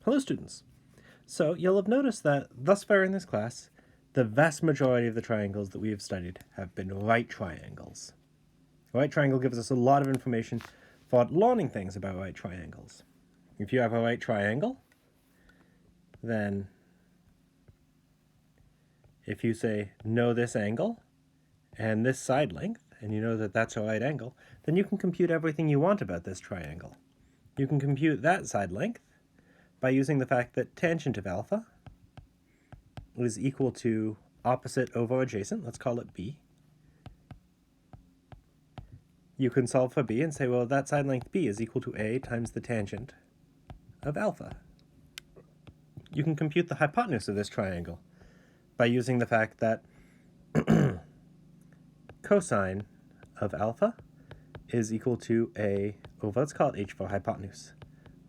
Hello students. So you'll have noticed that thus far in this class, the vast majority of the triangles that we have studied have been right triangles. A right triangle gives us a lot of information for learning things about right triangles. If you have a right triangle, then if you say know this angle and this side length, and you know that that's a right angle, then you can compute everything you want about this triangle. You can compute that side length by using the fact that tangent of alpha is equal to opposite over adjacent, let's call it b. You can solve for b and say, well, that side length b is equal to a times the tangent of alpha. You can compute the hypotenuse of this triangle by using the fact that cosine of alpha is equal to a over, let's call it h for hypotenuse,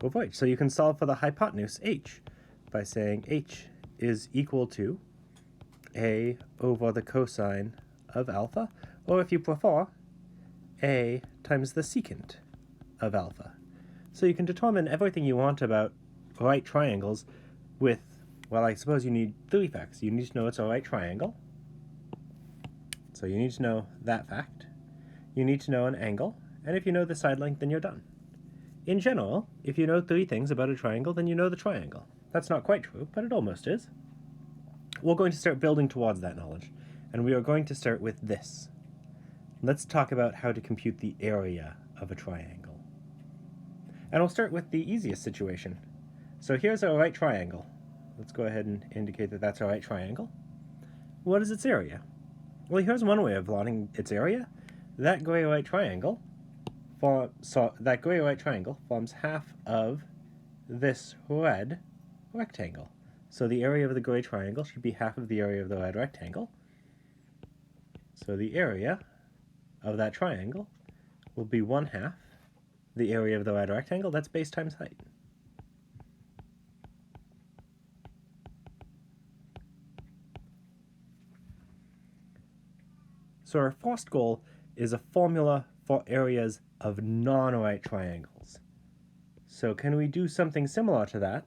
over h. So you can solve for the hypotenuse h by saying h is equal to a over the cosine of alpha, or if you prefer, a times the secant of alpha. So you can determine everything you want about right triangles with, well, I suppose you need three facts. You need to know it's a right triangle. So you need to know that fact. You need to know an angle. And if you know the side length, then you're done. In general, if you know three things about a triangle, then you know the triangle. That's not quite true, but it almost is. We're going to start building towards that knowledge. And we are going to start with this. Let's talk about how to compute the area of a triangle. And we'll start with the easiest situation. So here's a right triangle. Let's go ahead and indicate that that's a right triangle. What is its area? Well, here's one way of plotting its area. That gray right triangle forms half of this red rectangle. So the area of the gray triangle should be half of the area of the red rectangle. So the area of that triangle will be 1/2 the area of the red rectangle. That's base times height. So our first goal is a formula for areas of non-right triangles. So can we do something similar to that?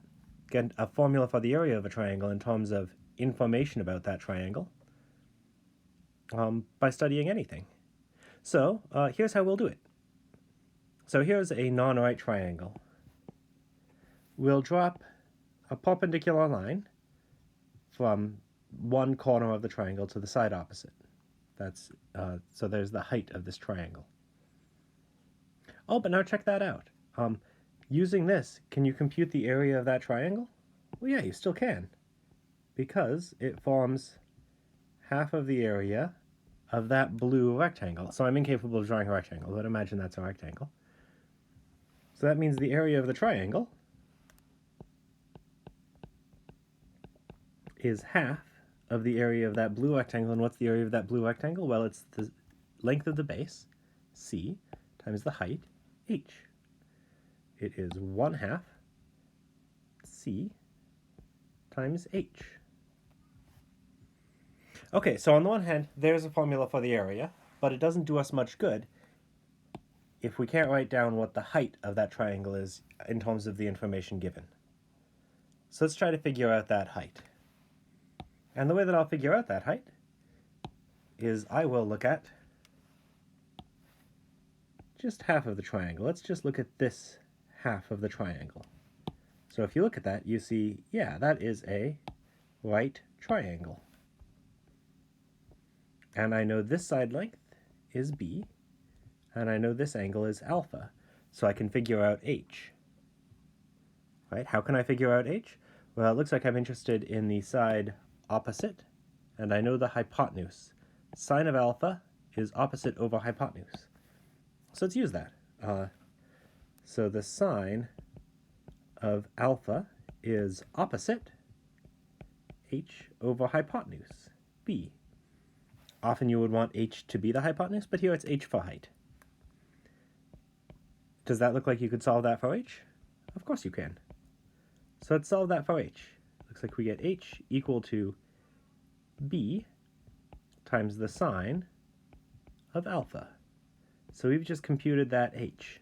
Get a formula for the area of a triangle in terms of information about that triangle by studying anything. So here's how we'll do it. So here's a non-right triangle. We'll drop a perpendicular line from one corner of the triangle to the side opposite. That's so there's the height of this triangle. Oh, but now check that out. Using this, can you compute the area of that triangle? Well, yeah, you still can, because it forms half of the area of that blue rectangle. So I'm incapable of drawing a rectangle, but imagine that's a rectangle. So that means the area of the triangle is half of the area of that blue rectangle. And what's the area of that blue rectangle? Well, it's the length of the base, c, times the height, h. It is 1/2 c times h. Okay, so on the one hand, there's a formula for the area, but it doesn't do us much good if we can't write down what the height of that triangle is in terms of the information given. So let's try to figure out that height. And the way that I'll figure out that height is I will look at just half of the triangle. Let's just look at this half of the triangle. So if you look at that, you see, yeah, that is a right triangle. And I know this side length is b, and I know this angle is alpha, so I can figure out h. Right? How can I figure out h? Well, it looks like I'm interested in the side opposite, and I know the hypotenuse. Sine of alpha is opposite over hypotenuse. So let's use that. So the sine of alpha is opposite h over hypotenuse, b. Often you would want h to be the hypotenuse, but here it's h for height. Does that look like you could solve that for h? Of course you can. So let's solve that for h. Looks like we get h equal to b times the sine of alpha. So we've just computed that h.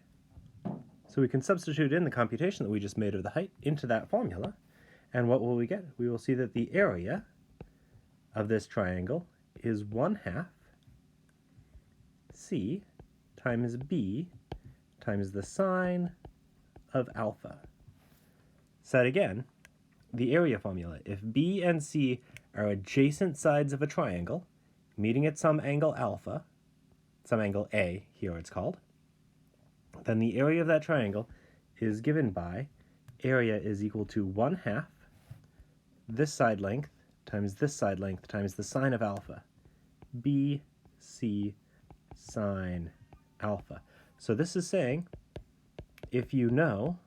So we can substitute in the computation that we just made of the height into that formula. And what will we get? We will see that the area of this triangle is 1/2 c times b times the sine of alpha. Said again, the area formula. If b and c are adjacent sides of a triangle, meeting at some angle alpha, some angle A, here it's called, then the area of that triangle is given by area is equal to 1/2 this side length times this side length times the sine of alpha. BC sine alpha. So this is saying if you know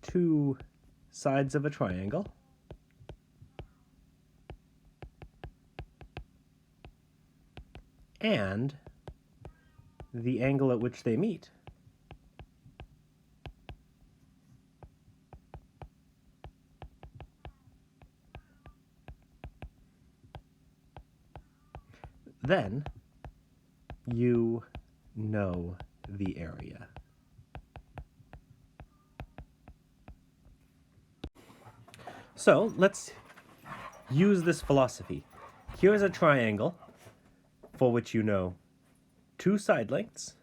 two sides of a triangle and the angle at which they meet, then you know the area. So let's use this philosophy. Here's a triangle for which you know two side lengths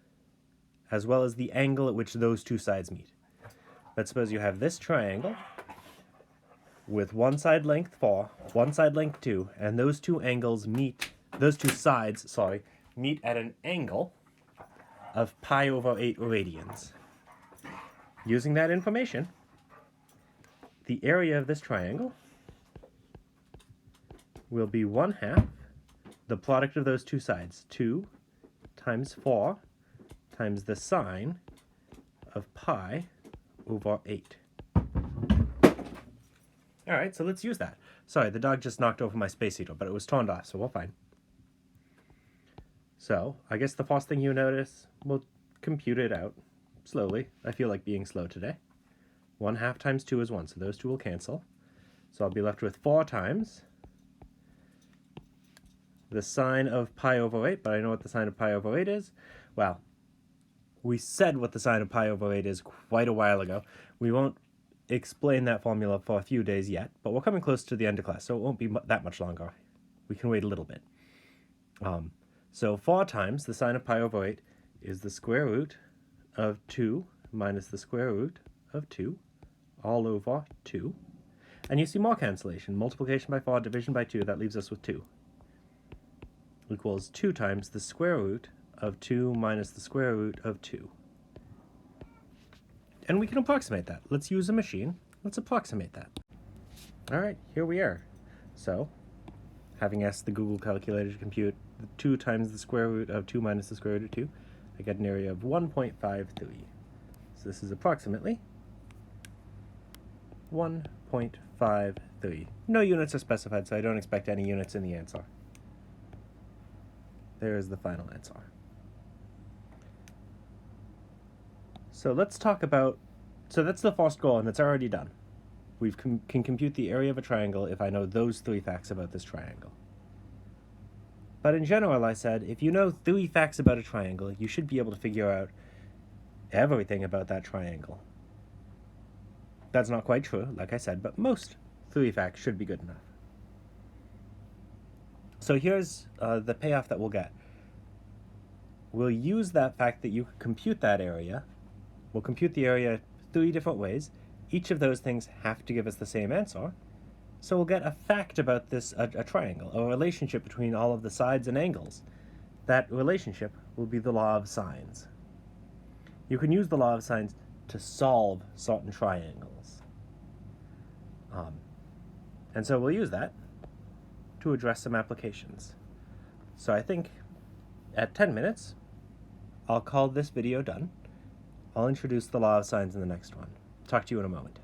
as well as the angle at which those two sides meet. Let's suppose you have this triangle with one side length 4, one side length 2, and those two sides meet at an angle of pi over 8 radians. Using that information, the area of this triangle will be 1/2 the product of those two sides, 2 times 4 times the sine of pi over 8. All right, so let's use that. Sorry, the dog just knocked over my space heater, but it was turned off, so we're fine. So I guess the first thing you notice, we'll compute it out slowly. I feel like being slow today. 1/2 times 2 is 1, so those two will cancel. So I'll be left with 4 times the sine of pi over 8, but I know what the sine of pi over 8 is. Well, we said what the sine of pi over 8 is quite a while ago. We won't explain that formula for a few days yet, but we're coming close to the end of class, so it won't be that much longer. We can wait a little bit. So 4 times the sine of pi over 8 is the square root of 2 minus the square root of 2 all over 2. And you see more cancellation. Multiplication by 4, division by 2, that leaves us with 2. Equals 2 times the square root of 2 minus the square root of 2. And we can approximate that. Let's use a machine. Let's approximate that. All right, here we are. So, having asked the Google calculator to compute 2 times the square root of 2 minus the square root of 2, I get an area of 1.53. So this is approximately 1.53. No units are specified, so I don't expect any units in the answer. There is the final answer. So let's talk about, so that's the first goal, and it's already done. We can compute the area of a triangle if I know those 3 facts about this triangle. But in general, I said, if you know 3 facts about a triangle, you should be able to figure out everything about that triangle. That's not quite true, like I said, but most 3 facts should be good enough. So here's the payoff that we'll get. We'll use that fact that you can compute that area. We'll compute the area 3 different ways. Each of those things have to give us the same answer. So we'll get a fact about this, a triangle, a relationship between all of the sides and angles. That relationship will be the law of sines. You can use the law of sines to solve certain triangles. And so we'll use that to address some applications. So I think at 10 minutes, I'll call this video done. I'll introduce the law of sines in the next one. Talk to you in a moment.